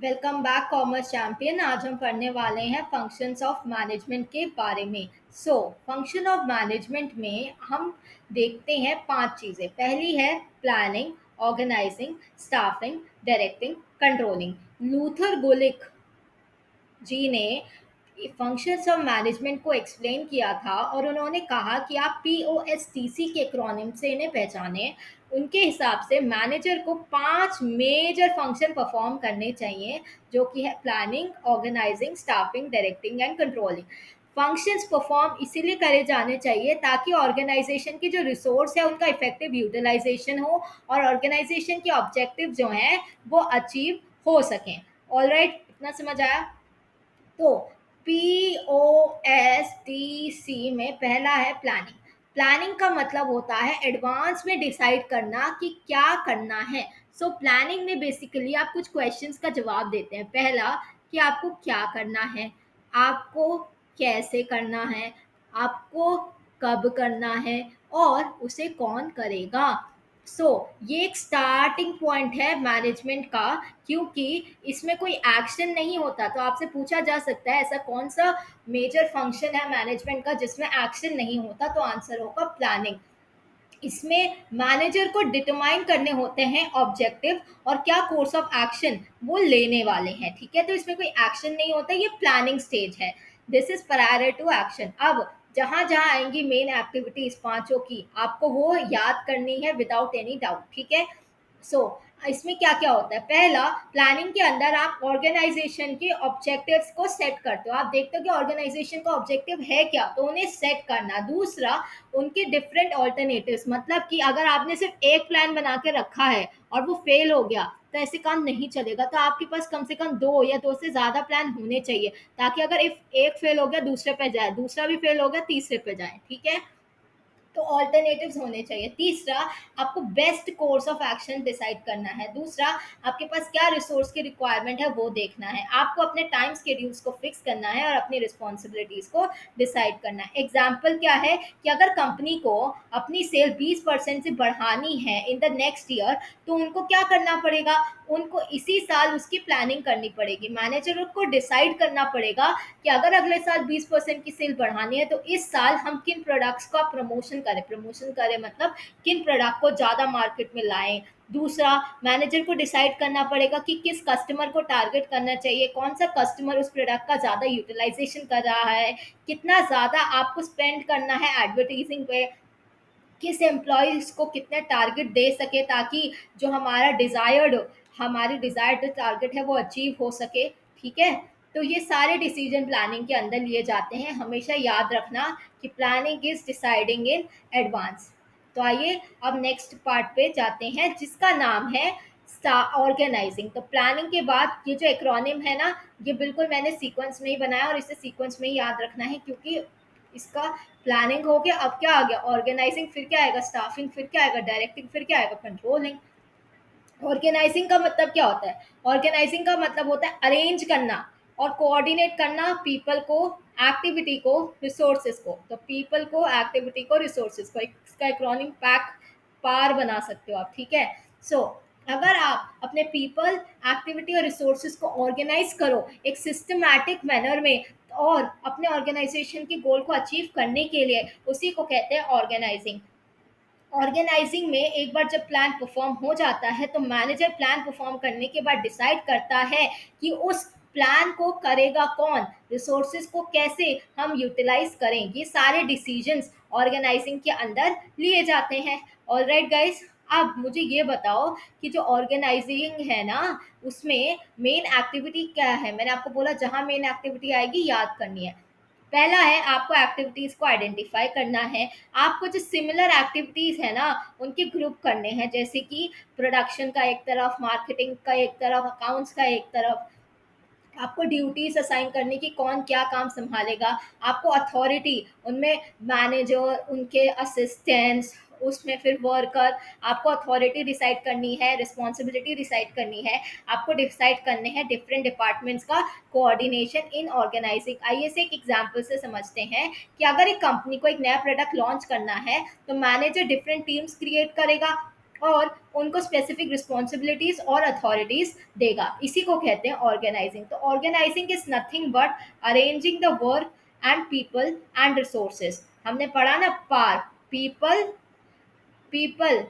Welcome back commerce champion. आज हम पढ़ने वाले हैं फंक्शंस ऑफ मैनेजमेंट के बारे में। फंक्शन ऑफ मैनेजमेंट में हम देखते हैं पांच चीज़ें। पहली है planning, organizing, staffing, directing, controlling. Luther Gulick ji ने फंक्शंस ऑफ मैनेजमेंट को एक्सप्लेन किया था और उन्होंने कहा कि आप POSTC के एक्रोनिम से इन्हें पहचानें। उनके हिसाब से मैनेजर को पांच मेजर फंक्शन परफॉर्म करने चाहिए, जो कि है planning, organizing, staffing, directing and controlling. Functions perform इसीलिए करे जाने चाहिए ताकि ऑर्गेनाइजेशन की जो रिसोर्स है उनका इफेक्टिव यूटिलाइजेशन हो और ऑर्गेनाइजेशन के ऑब्जेक्टिव जो हैं वो अचीव हो सकें। ऑलराइट, इतना समझ आया? तो POSTC में पहला है प्लानिंग। प्लानिंग का मतलब होता है एडवांस में डिसाइड करना कि क्या करना है। प्लानिंग में बेसिकली आप कुछ क्वेश्चंस का जवाब देते हैं। पहला, कि आपको क्या करना है, आपको कैसे करना है, आपको कब करना है और उसे कौन करेगा। ये एक स्टार्टिंग पॉइंट है मैनेजमेंट का, क्योंकि इसमें कोई एक्शन नहीं होता। तो आपसे पूछा जा सकता है ऐसा कौन सा मेजर फंक्शन है मैनेजमेंट का जिसमें एक्शन नहीं होता, तो आंसर होगा प्लानिंग। इसमें मैनेजर को डिटरमाइन करने होते हैं ऑब्जेक्टिव और क्या कोर्स ऑफ एक्शन वो लेने वाले हैं। ठीक है, तो इसमें कोई एक्शन नहीं होता, ये प्लानिंग स्टेज है। This is prior to action. अब जहां जहां आएंगी मेन एक्टिविटीज पांचों की, आपको वो याद करनी है विदाउट एनी डाउट। ठीक है। सो इसमें क्या क्या होता है? पहला, प्लानिंग के अंदर आप ऑर्गेनाइजेशन के ऑब्जेक्टिव्स को सेट करते हो। आप देखते हो कि ऑर्गेनाइजेशन का ऑब्जेक्टिव है क्या, तो उन्हें सेट करना। दूसरा, उनके डिफरेंट ऑल्टरनेटिव्स, मतलब कि अगर आपने सिर्फ एक प्लान बना के रखा है और वो फेल हो गया तो ऐसे काम नहीं चलेगा। तो आपके पास कम से कम दो या दो से ज़्यादा प्लान होने चाहिए, ताकि अगर इफ एक फेल हो गया दूसरे पे जाए, दूसरा भी फेल हो गया तीसरे पे जाए। ठीक है, तो ऑल्टरनेटिव्स होने चाहिए। तीसरा, आपको best course of action decide करना है। दूसरा, आपके पास क्या रिसोर्स की रिक्वायरमेंट है वो देखना है। आपको अपने टाइम स्केड्यूल्स को फिक्स करना है और अपनी रिस्पॉन्सिबिलिटीज को डिसाइड करना है। एग्जाम्पल क्या है कि अगर कंपनी को अपनी सेल 20% से बढ़ानी है इन द नेक्स्ट ईयर, तो उनको क्या करना पड़ेगा? उनको इसी साल उसकी प्लानिंग करनी पड़ेगी। मैनेजर को डिसाइड करना पड़ेगा कि अगर अगले साल 20% की सेल बढ़ानी है तो इस साल हम किन प्रोडक्ट्स का प्रमोशन करें, मतलब किन प्रोडक्ट को ज़्यादा मार्केट में लाएं। दूसरा, मैनेजर को डिसाइड करना पड़ेगा कि किस कस्टमर को टारगेट करना चाहिए, कौन सा कस्टमर उस प्रोडक्ट का ज़्यादा यूटिलाइजेशन कर रहा है, कितना ज़्यादा आपको स्पेंड करना है एडवर्टीजिंग पे, किस एम्प्लॉयज़ को कितने टारगेट दे सके ताकि जो हमारी डिज़ायर्ड टारगेट है वो अचीव हो सके। ठीक है, तो ये सारे डिसीजन प्लानिंग के अंदर लिए जाते हैं। हमेशा याद रखना कि planning is deciding in advance. तो आइए अब नेक्स्ट पार्ट पे जाते हैं, जिसका नाम है ऑर्गेनाइजिंग। तो प्लानिंग के बाद ये जो एक्रोनिम है ना, ये बिल्कुल मैंने सीक्वेंस में ही बनाया और इसे सीक्वेंस में ही याद रखना है, क्योंकि इसका प्लानिंग हो गया, अब क्या आ गया? ऑर्गेनाइजिंग, फिर क्या आएगा? स्टाफिंग, फिर क्या आएगा? डायरेक्टिंग, फिर क्या आएगा? कंट्रोलिंग। ऑर्गेनाइजिंग का मतलब क्या होता है? ऑर्गेनाइजिंग का मतलब होता है अरेंज करना और कोऑर्डिनेट करना पीपल को, एक्टिविटी को, रिसोर्सेज को। तो पीपल को, एक्टिविटी को, रिसोर्सेज को, इसका एक्रोनिम पैक पार बना सकते हो आप। ठीक है। अगर आप अपने पीपल, एक्टिविटी और रिसोर्सेज को ऑर्गेनाइज करो एक सिस्टमैटिक मैनर में और अपने ऑर्गेनाइजेशन के गोल को अचीव करने के लिए, उसी को कहते हैं ऑर्गेनाइजिंग। ऑर्गेनाइजिंग में एक बार जब प्लान परफॉर्म हो जाता है तो मैनेजर प्लान परफॉर्म करने के बाद डिसाइड करता है कि उस प्लान को करेगा कौन, रिसोर्सेज को कैसे हम यूटिलाइज करें। ये सारे डिसीजंस ऑर्गेनाइजिंग के अंदर लिए जाते हैं। ऑलराइट गाइस, अब मुझे ये बताओ कि जो ऑर्गेनाइजिंग है ना, उसमें मेन एक्टिविटी क्या है? मैंने आपको बोला जहां मेन एक्टिविटी आएगी याद करनी है। पहला है आपको एक्टिविटीज को आइडेंटिफाई करना है। आपको जो सिमिलर एक्टिविटीज है ना उनके ग्रुप करने हैं, जैसे कि प्रोडक्शन का एक तरफ, मार्केटिंग का एक तरफ, अकाउंट्स का एक तरफ। आपको ड्यूटीज असाइन करने की कौन क्या काम संभालेगा। आपको अथॉरिटी, उनमें मैनेजर, उनके असिस्टेंट्स, उसमें फिर वर्कर, आपको अथॉरिटी डिसाइड करनी है, रिस्पॉन्सिबिलिटी डिसाइड करनी है। आपको डिसाइड करने हैं डिफरेंट डिपार्टमेंट्स का कोऑर्डिनेशन इन ऑर्गेनाइजिंग। आइए से एक एग्जांपल से समझते हैं कि अगर एक कंपनी को एक नया प्रोडक्ट लॉन्च करना है तो मैनेजर डिफरेंट टीम्स क्रिएट करेगा और उनको स्पेसिफिक रिस्पॉन्सिबिलिटीज और अथॉरिटीज देगा। इसी को कहते हैं ऑर्गेनाइजिंग। तो organizing is nothing but arranging the work and people and resources. हमने पढ़ा ना, पार पीपल, पीपल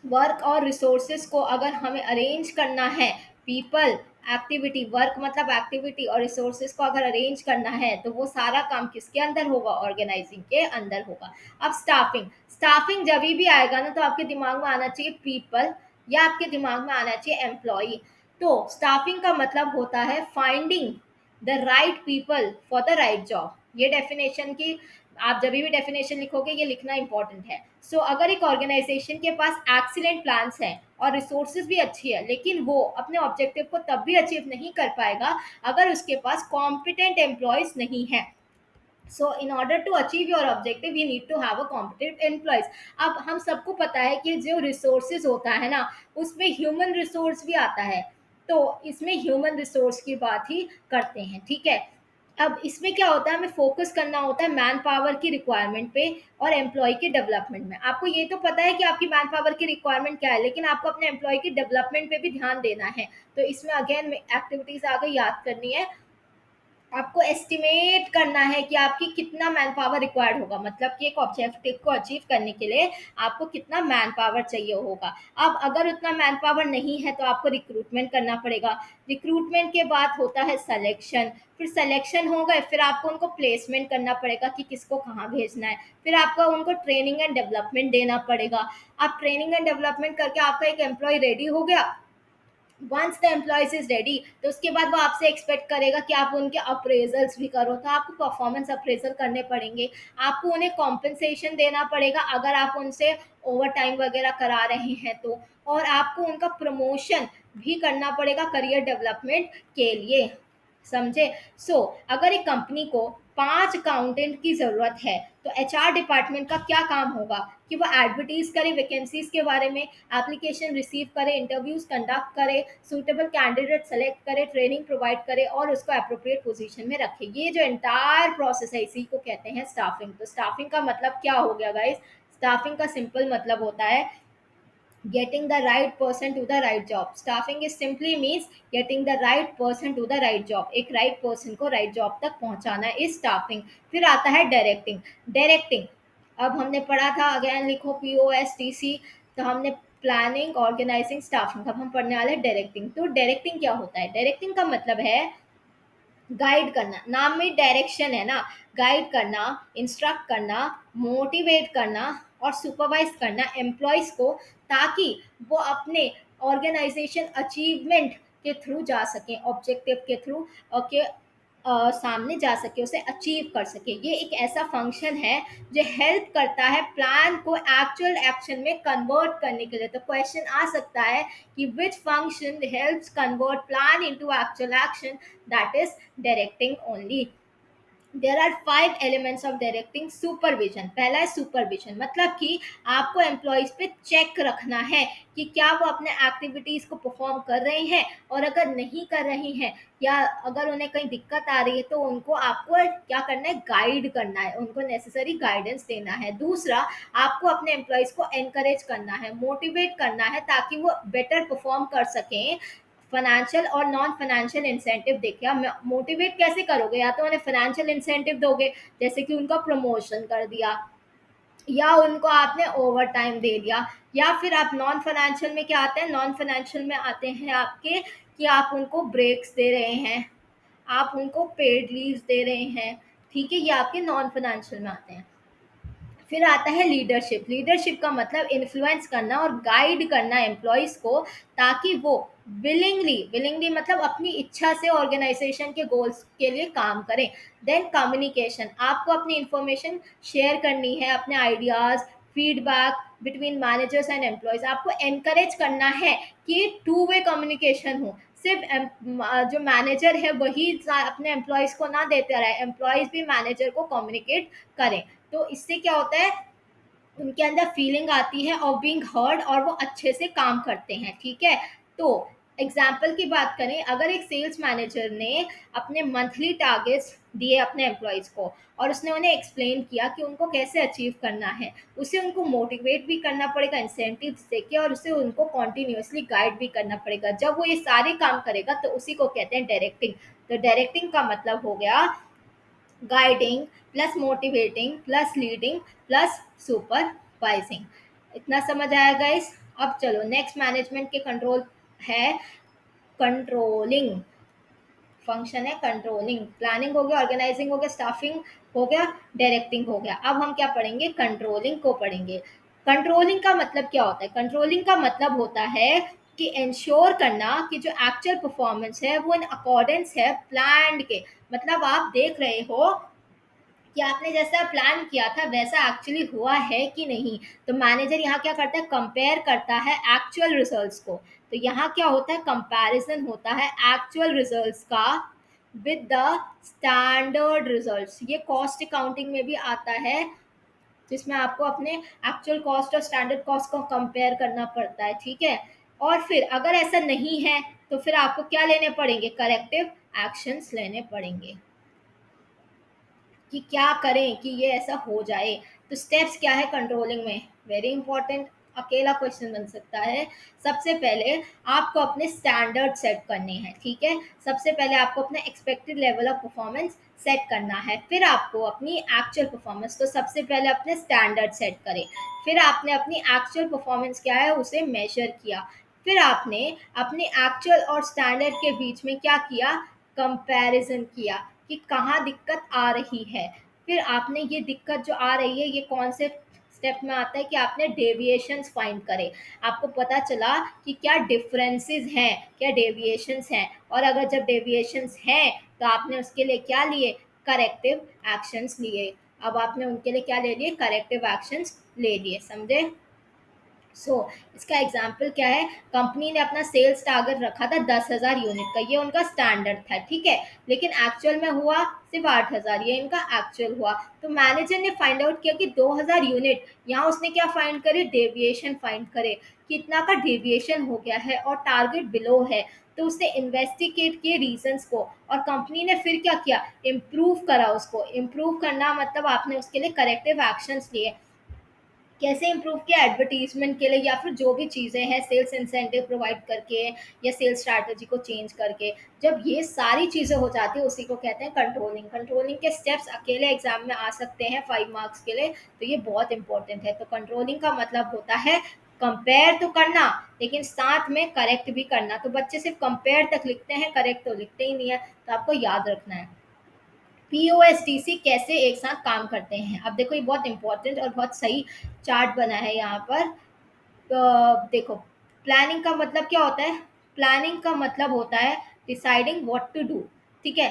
वर्क और रिसोर्सेज को अगर हमें अरेंज करना है, पीपल एक्टिविटी, वर्क मतलब एक्टिविटी, और रिसोर्सेज को अगर अरेंज करना है तो वो सारा काम किसके अंदर होगा, ऑर्गेनाइजिंग के अंदर होगा। अब स्टाफिंग, स्टाफिंग जब भी आएगा ना तो आपके दिमाग में आना चाहिए पीपल या आपके दिमाग में आना चाहिए एम्प्लॉय। तो स्टाफिंग का मतलब होता है finding the right people for the right job. ये डेफिनेशन की, आप जब भी डेफिनेशन लिखोगे ये लिखना इंपॉर्टेंट है। सो अगर एक ऑर्गेनाइजेशन के पास एक्सीलेंट प्लान्स हैं और रिसोर्सेज भी अच्छी है, लेकिन वो अपने ऑब्जेक्टिव को तब भी अचीव नहीं कर पाएगा अगर उसके पास कॉम्पिटेंट एम्प्लॉयज नहीं है। So in order to achieve your objective you need to have a competent employees. अब हम सबको पता है कि जो रिसोर्सेज होता है ना, उसमें ह्यूमन रिसोर्स भी आता है। तो इसमें ह्यूमन रिसोर्स की बात ही करते हैं, ठीक है। अब इसमें क्या होता है, हमें फोकस करना होता है मैन पावर की रिक्वायरमेंट पे और एम्प्लॉय के डेवलपमेंट में। आपको ये तो पता है कि आपकी मैन पावर की रिक्वायरमेंट क्या है, लेकिन आपको अपने एम्प्लॉय की डेवलपमेंट पे भी ध्यान देना है। तो इसमें अगेन एक्टिविटीज आगे याद करनी है। आपको एस्टिमेट करना है कि आपकी कितना मैन पावर रिक्वायर्ड होगा, मतलब कि एक ऑब्जेक्टिव को अचीव करने के लिए आपको कितना मैन पावर चाहिए होगा। अब अगर उतना मैन पावर नहीं है तो आपको रिक्रूटमेंट करना पड़ेगा। रिक्रूटमेंट के बाद होता है सिलेक्शन, फिर सिलेक्शन हो गए फिर आपको उनको प्लेसमेंट करना पड़ेगा कि किसको कहाँ भेजना है। फिर आपको उनको ट्रेनिंग एंड डेवलपमेंट देना पड़ेगा। आप ट्रेनिंग एंड डेवलपमेंट करके आपका एक एम्प्लॉय रेडी हो गया, once the employees is ready, तो उसके बाद वो आपसे एक्सपेक्ट करेगा कि आप उनके अप्रेजल्स भी करो। तो आपको परफॉर्मेंस अप्रेजल करने पड़ेंगे, आपको उन्हें कॉम्पनसेशन देना पड़ेगा अगर आप उनसे ओवर टाइम वगैरह करा रहे हैं तो, और आपको उनका प्रमोशन भी करना पड़ेगा करियर डेवलपमेंट के लिए, समझे। अगर एक कंपनी को 5 अकाउंटेंट की ज़रूरत है तो एचआर डिपार्टमेंट का क्या काम होगा कि वो एडवर्टीज करे वैकेंसीज के बारे में, एप्लीकेशन रिसीव करे, इंटरव्यूज कंडक्ट करे, सूटेबल कैंडिडेट सेलेक्ट करे, ट्रेनिंग प्रोवाइड करे और उसको अप्रोप्रिएट पोजीशन में रखे। ये जो एंटायर प्रोसेस है इसी को कहते हैं स्टाफिंग। तो स्टाफिंग का मतलब क्या हो गया गाइस, स्टाफिंग का सिंपल मतलब होता है getting the right person to the right job. Staffing is simply means getting the right person to the right job. एक right person को right job तक पहुंचाना is staffing। फिर आता है डायरेक्टिंग। डायरेक्टिंग, अब हमने पढ़ा था, अगेन लिखो POSTC। तो हमने प्लानिंग, ऑर्गेनाइजिंग, स्टाफिंग। अब हम पढ़ने वाले हैं डायरेक्टिंग। तो डायरेक्टिंग क्या होता है, डायरेक्टिंग का मतलब है गाइड करना। नाम में डायरेक्शन है ना, गाइड करना, इंस्ट्रक्ट करना, मोटिवेट करना और सुपरवाइज करना एम्प्लॉयज़ को, ताकि वो अपने ऑर्गेनाइजेशन अचीवमेंट के थ्रू जा सकें, ऑब्जेक्टिव के थ्रू ओके सामने जा सके, उसे अचीव कर सके। ये एक ऐसा फंक्शन है जो हेल्प करता है प्लान को एक्चुअल एक्शन में कन्वर्ट करने के लिए। तो क्वेश्चन आ सकता है कि which function helps convert plan into actual action, that is directing only. There are 5 elements of directing. Supervision, पहला है सुपरविजन, मतलब कि आपको एम्प्लॉयज पे चेक रखना है कि क्या वो अपने एक्टिविटीज को परफॉर्म कर रहे हैं, और अगर नहीं कर रही हैं या अगर उन्हें कहीं दिक्कत आ रही है तो उनको आपको क्या करना है, गाइड करना है, उनको नेसेसरी गाइडेंस देना है। दूसरा, आपको अपने एम्प्लॉयज को एनकरेज करना है, मोटिवेट करना है, ताकि वो बेटर परफॉर्म कर सकें। फाइनेंशियल और नॉन फाइनेंशियल इंसेंटिव देखिए, आप मोटिवेट कैसे करोगे, या तो उन्हें फाइनेंशियल इंसेंटिव दोगे जैसे कि उनका प्रमोशन कर दिया, या उनको आपने ओवर टाइम दे दिया, या फिर आप नॉन फाइनेंशियल में क्या आते हैं, नॉन फाइनेंशियल में आते हैं आपके कि आप उनको ब्रेक्स दे रहे हैं, आप उनको पेड लीव्स दे रहे हैं, ठीक है, ये आपके नॉन फाइनेंशियल में आते हैं। फिर आता है लीडरशिप। लीडरशिप का मतलब इन्फ्लुएंस करना और गाइड करना एम्प्लॉयज को, ताकि वो विलिंगली, विलिंगली मतलब अपनी इच्छा से ऑर्गेनाइजेशन के गोल्स के लिए काम करें। देन कम्युनिकेशन, आपको अपनी इंफॉर्मेशन शेयर करनी है, अपने ideas, feedback between managers and employees. आपको एनकरेज करना है कि टू वे कम्युनिकेशन हो, सिर्फ जो मैनेजर है वही अपने एम्प्लॉयज को ना देते रहे, एम्प्लॉयज भी मैनेजर को कम्युनिकेट करें। तो इससे क्या होता है, उनके अंदर फीलिंग आती है ऑफ बीइंग हर्ड और वो अच्छे से काम करते हैं, ठीक है। तो एग्जाम्पल की बात करें, अगर एक सेल्स मैनेजर ने अपने मंथली टारगेट्स दिए अपने एम्प्लॉयज़ को और उसने उन्हें एक्सप्लेन किया कि उनको कैसे अचीव करना है, उसे उनको मोटिवेट भी करना पड़ेगा इंसेंटिव्स देके, और उसे उनको कॉन्टिन्यूसली गाइड भी करना पड़ेगा। जब वो ये सारे काम करेगा तो उसी को कहते हैं डायरेक्टिंग। तो डायरेक्टिंग का मतलब हो गया guiding plus motivating plus leading plus supervising. इतना समझ आया गाइस? अब चलो नेक्स्ट मैनेजमेंट के कंट्रोल है कंट्रोलिंग। फंक्शन है कंट्रोलिंग। प्लानिंग हो गया, ऑर्गेनाइजिंग हो गया, स्टाफिंग हो गया, डायरेक्टिंग हो गया। अब हम क्या पढ़ेंगे? कंट्रोलिंग को पढ़ेंगे। कंट्रोलिंग का मतलब क्या होता है? कंट्रोलिंग का मतलब होता है कि इंश्योर करना कि जो एक्चुअल परफॉर्मेंस है वो इन अकॉर्डेंस है प्लान के। मतलब आप देख रहे हो कि आपने जैसा प्लान किया था वैसा एक्चुअली हुआ है कि नहीं। तो मैनेजर यहाँ क्या करता है? कंपेयर करता है एक्चुअल रिजल्ट्स को। तो यहाँ क्या होता है? कंपैरिजन होता है एक्चुअल रिजल्ट्स का विद द स्टैंडर्ड रिजल्ट्स। ये कॉस्ट अकाउंटिंग में भी आता है, जिसमें आपको अपने एक्चुअल कॉस्ट और स्टैंडर्ड कॉस्ट को कंपेयर करना पड़ता है, ठीक है। और फिर अगर ऐसा नहीं है तो फिर आपको क्या लेने पड़ेंगे? करेक्टिव एक्शंस लेने पड़ेंगे कि क्या करें कि ये ऐसा हो जाए। तो स्टेप्स क्या है कंट्रोलिंग में? वेरी इंपॉर्टेंट, अकेला क्वेश्चन बन सकता है। सबसे पहले आपको अपने स्टैंडर्ड सेट करने हैं, ठीक है। सबसे पहले आपको अपना expected level of performance set करना है, फिर आपको अपनी एक्चुअल परफॉर्मेंस। तो सबसे पहले अपने स्टैंडर्ड सेट करें, फिर आपने अपनी एक्चुअल परफॉर्मेंस क्या है उसे मेजर किया, फिर आपने अपने एक्चुअल और स्टैंडर्ड के बीच में क्या किया? कंपैरिजन किया कि कहाँ दिक्कत आ रही है। फिर आपने ये दिक्कत जो आ रही है ये कौन से स्टेप में आता है कि आपने डेविएशंस फाइंड करे। आपको पता चला कि क्या डिफरेंसेस हैं, क्या डेविएशंस हैं, और अगर जब डेविएशंस हैं तो आपने उसके लिए क्या लिए? करेक्टिव एक्शंस लिए। अब आपने उनके लिए क्या ले लिए? करेक्टिव एक्शंस ले लिए, समझे? इसका एग्जाम्पल क्या है? कंपनी ने अपना सेल्स टारगेट रखा था 10,000 यूनिट का, ये उनका स्टैंडर्ड था, ठीक है। लेकिन एक्चुअल में हुआ सिर्फ 8,000, ये इनका एक्चुअल हुआ। तो मैनेजर ने फाइंड आउट किया कि 2,000 यूनिट, यहाँ उसने क्या फाइंड करे? डेविएशन फाइंड करे, कितना का डेविएशन हो गया है और टारगेट बिलो है। तो उसने इन्वेस्टिगेट किए रीजंस को, और कंपनी ने फिर क्या किया? इम्प्रूव करा उसको। इम्प्रूव करना मतलब आपने उसके लिए करेक्टिव एक्शंस लिए। कैसे इम्प्रूव किया? एडवर्टीजमेंट के लिए, या फिर जो भी चीज़ें हैं सेल्स इंसेंटिव प्रोवाइड करके या सेल्स स्ट्रैटेजी को चेंज करके। जब ये सारी चीज़ें हो जाती है उसी को कहते हैं कंट्रोलिंग। कंट्रोलिंग के स्टेप्स अकेले एग्जाम में आ सकते हैं 5 मार्क्स के लिए, तो ये बहुत इंपॉर्टेंट है। तो कंट्रोलिंग का मतलब होता है कंपेयर तो करना, लेकिन साथ में करेक्ट भी करना। तो बच्चे सिर्फ कंपेयर तक लिखते हैं, करेक्ट तो लिखते ही नहीं है, तो आपको याद रखना है। पीओएसटीसी कैसे एक साथ काम करते हैं? अब देखो ये बहुत इंपॉर्टेंट और बहुत सही चार्ट बना है यहाँ पर। देखो, प्लानिंग का मतलब क्या होता है? प्लानिंग का मतलब होता है डिसाइडिंग व्हाट टू डू, ठीक है।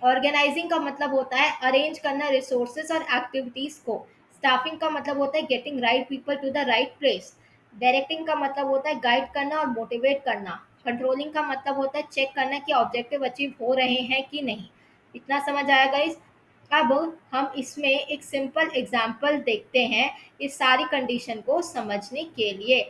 ऑर्गेनाइजिंग का मतलब होता है अरेंज करना रिसोर्सेज और एक्टिविटीज को। स्टाफिंग का मतलब होता है getting right people to the right place. Directing का मतलब होता है गाइड करना और मोटिवेट करना। कंट्रोलिंग का मतलब होता है चेक करना कि ऑब्जेक्टिव अचीव हो रहे हैं कि नहीं। इतना समझ आया गाइस? अब हम इसमें एक सिंपल एग्जांपल देखते हैं इस सारी कंडीशन को समझने के लिए।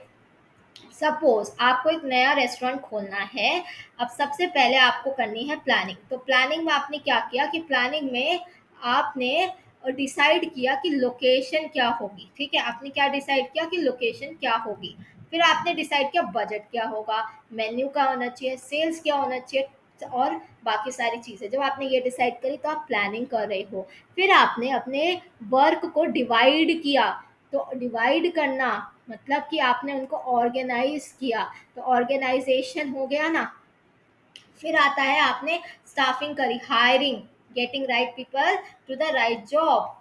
सपोज आपको एक नया रेस्टोरेंट खोलना है। अब सबसे पहले आपको करनी है प्लानिंग। तो प्लानिंग में आपने क्या किया कि प्लानिंग में आपने डिसाइड किया कि लोकेशन क्या होगी, ठीक है। आपने क्या डिसाइड किया कि लोकेशन क्या होगी। फिर आपने डिसाइड किया बजट क्या होगा, मेन्यू क्या होना चाहिए, सेल्स क्या होना चाहिए, और बाकी सारी चीज़ें। जब आपने ये डिसाइड करी तो आप प्लानिंग कर रहे हो। फिर आपने अपने वर्क को डिवाइड किया। तो डिवाइड करना मतलब कि आपने उनको ऑर्गेनाइज किया, तो ऑर्गेनाइजेशन हो गया ना। फिर आता है आपने स्टाफिंग करी, hiring, getting right people to the right job.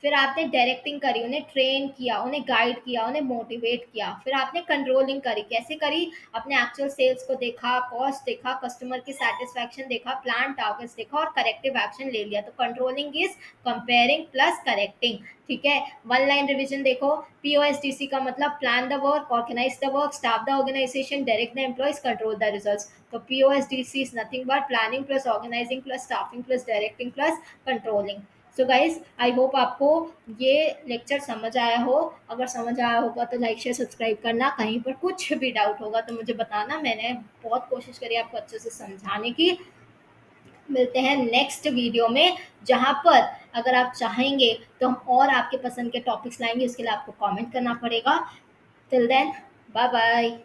फिर आपने डायरेक्टिंग करी, उन्हें ट्रेन किया, उन्हें गाइड किया, उन्हें मोटिवेट किया। फिर आपने कंट्रोलिंग करी, कैसे करी? अपने एक्चुअल सेल्स को देखा, कॉस्ट देखा, कस्टमर की सेटिस्फैक्शन देखा, प्लान टारगेट्स देखा और करेक्टिव एक्शन ले लिया। तो controlling is comparing plus correcting, ठीक है। वन लाइन रिविजन देखो। पीओएसटीसी का मतलब plan the work, organize the work, staff the organization, direct the employees, control the results. तो POSTC is nothing but planning plus organizing plus staffing plus directing plus controlling. So guys I hope आपको ये lecture समझ आया हो। अगर समझ आया होगा तो लाइक शेयर सब्सक्राइब करना। कहीं पर कुछ भी डाउट होगा तो मुझे बताना, मैंने बहुत कोशिश करी आपको अच्छे से समझाने की। मिलते हैं नेक्स्ट वीडियो में, जहाँ पर अगर आप चाहेंगे तो हम और आपके पसंद के टॉपिक्स लाएंगे, उसके लिए आपको कमेंट करना पड़ेगा। Till then, bye bye.